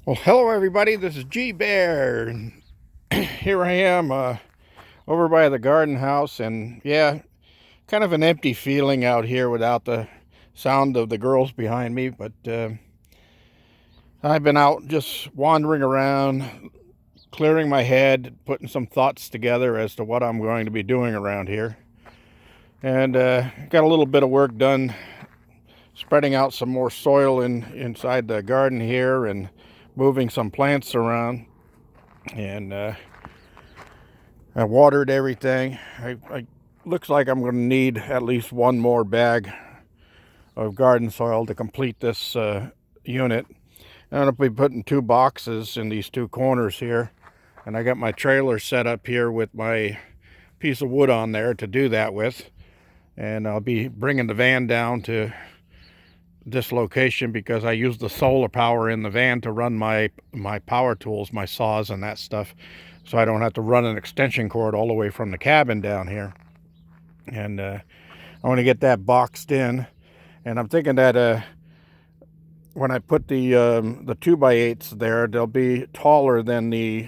Well, hello everybody. This is G Bear. Here I am over by the garden house, and yeah, kind of an empty feeling out here without the sound of the girls behind me. But I've been out just wandering around, clearing my head, putting some thoughts together as to what I'm going to be doing around here, and got a little bit of work done, spreading out some more soil inside the garden here, and moving some plants around, and I watered everything. I looks like I'm going to need at least one more bag of garden soil to complete this unit. I'm going to be putting two boxes in these two corners here, and I got my trailer set up here with my piece of wood on there to do that with. And I'll be bringing the van down to this location because I use the solar power in the van to run my power tools, my saws and that stuff, so I don't have to run an extension cord all the way from the cabin down here. And I want to get that boxed in, and I'm thinking that when I put the 2x8s there, they'll be taller than the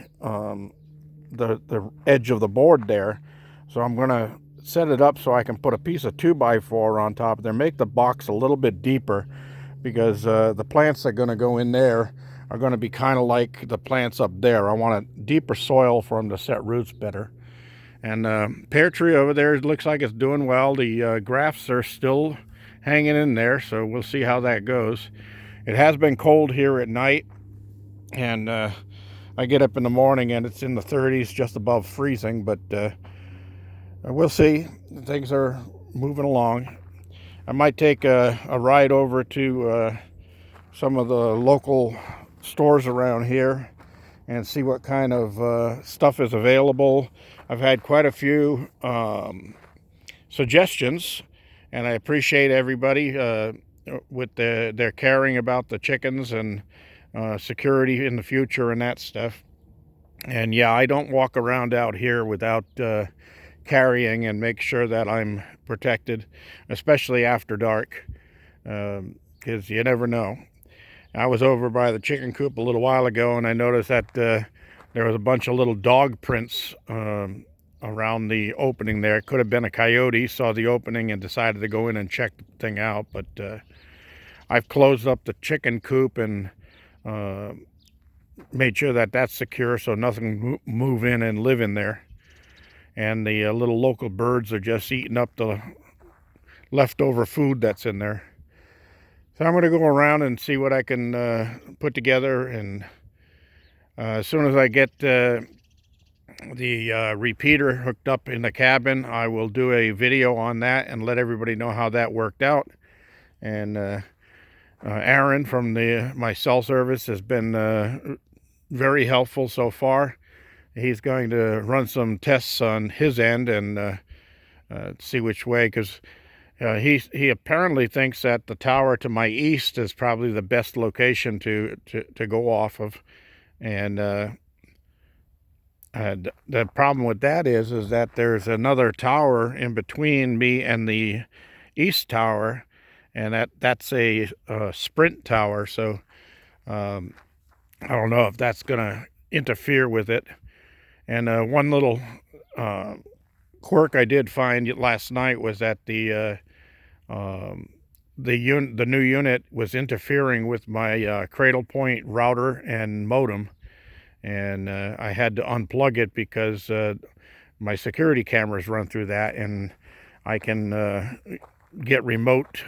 edge of the board there. So I'm gonna set it up so I can put a piece of 2x4 on top there, make the box a little bit deeper, because the plants that are going to go in there are going to be kind of like the plants up there. I want a deeper soil for them to set roots better. And pear tree over there looks like it's doing well. The grafts are still hanging in there, so we'll see how that goes. It has been cold here at night, and I get up in the morning and it's in the 30s, just above freezing, but we'll see. Things are moving along. I might take a ride over to some of the local stores around here and see what kind of stuff is available. I've had quite a few suggestions, and I appreciate everybody with their caring about the chickens and security in the future and that stuff. And yeah, I don't walk around out here without carrying and make sure that I'm protected, especially after dark, because you never know. I was over by the chicken coop a little while ago, and I noticed that there was a bunch of little dog prints around the opening there. It could have been a coyote, saw the opening and decided to go in and check the thing out. But I've closed up the chicken coop and made sure that that's secure so nothing move in and live in there. And the little local birds are just eating up the leftover food that's in there. So I'm going to go around and see what I can put together, and as soon as I get the repeater hooked up in the cabin, I will do a video on that and let everybody know how that worked out. And Aaron from my cell service has been very helpful so far. He's going to run some tests on his end and see which way, because he apparently thinks that the tower to my east is probably the best location to go off of. And the problem with that is that there's another tower in between me and the east tower, and that's a Sprint tower. So I don't know if that's going to interfere with it. And one little quirk I did find last night was that the new unit was interfering with my Cradlepoint router and modem, and I had to unplug it because my security cameras run through that, and I can get remote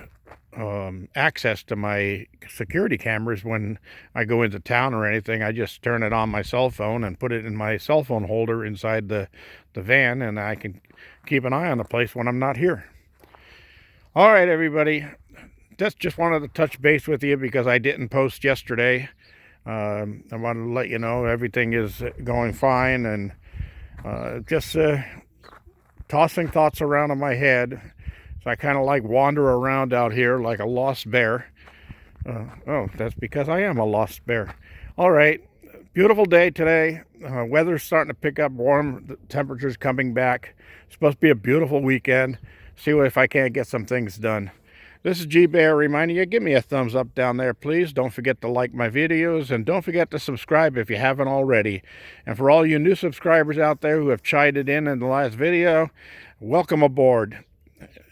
access to my security cameras when I go into town or anything. I just turn it on my cell phone and put it in my cell phone holder inside the van, and I can keep an eye on the place when I'm not here. All right, everybody, just wanted to touch base with you because I didn't post yesterday. I wanted to let you know everything is going fine, and just tossing thoughts around in my head. So I kind of like wander around out here like a lost bear. Oh, that's because I am a lost bear. All right, beautiful day today. Weather's starting to pick up warm. The temperature's coming back. It's supposed to be a beautiful weekend. See if I can't get some things done. This is G-Bear reminding you, give me a thumbs up down there, please. Don't forget to like my videos, and don't forget to subscribe if you haven't already. And for all you new subscribers out there who have chided in the last video, welcome aboard.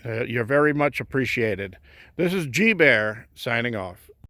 You're very much appreciated. This is G-Bear signing off.